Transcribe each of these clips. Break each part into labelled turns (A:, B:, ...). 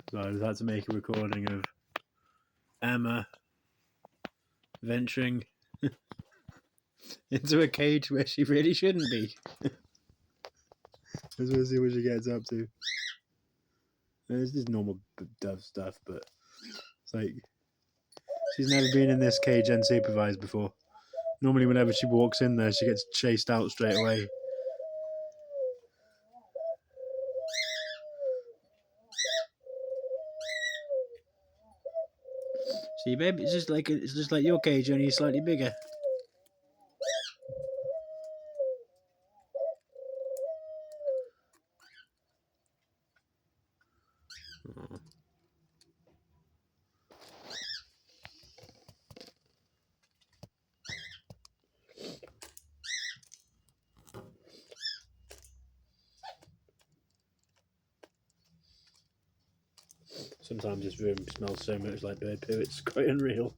A: So I had to make a recording of Emma venturing into a cage where she really shouldn't be. Let's see what she gets up to. It's just normal dove stuff, but it's like she's never been in this cage unsupervised before. Normally, whenever she walks in there, she gets chased out straight away. See, babe, it's just like your cage, only slightly bigger. Oh. Sometimes this room smells so much like bird poo, it's quite unreal.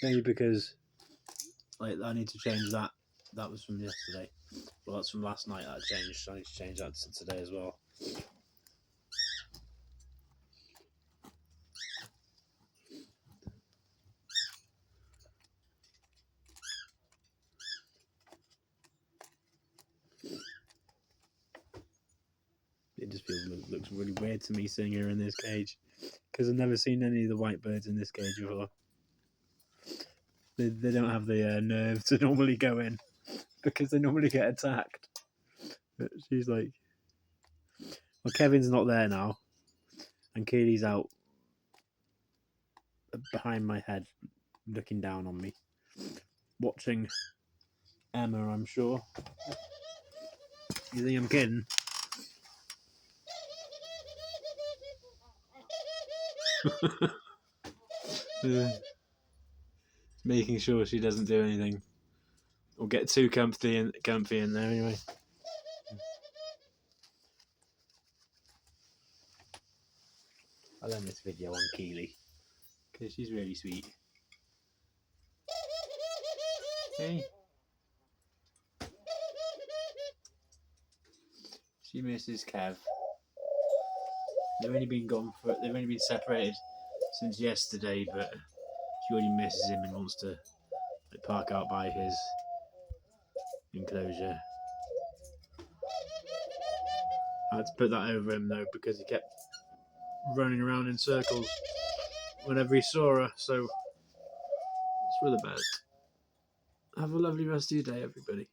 A: Maybe because like I need to change that. That was from yesterday. Well, that's from last night that I changed, so I need to change that to today as well. It just looks really weird to me seeing her in this cage because I've never seen any of the white birds in this cage before. They don't have the nerve to normally go in because they normally get attacked. But she's like, well, Kevin's not there now, and Keeley's out behind my head, looking down on me, watching Emma. I'm sure. You think I'm kidding? Making sure she doesn't do anything or get too comfy in there anyway. I'll end this video on Keeley because she's really sweet. Hey, she misses Kev. They've only been separated since yesterday, but she already misses him and wants to park out by his enclosure. I had to put that over him though because he kept running around in circles whenever he saw her, so it's for the best. Have a lovely rest of your day, everybody.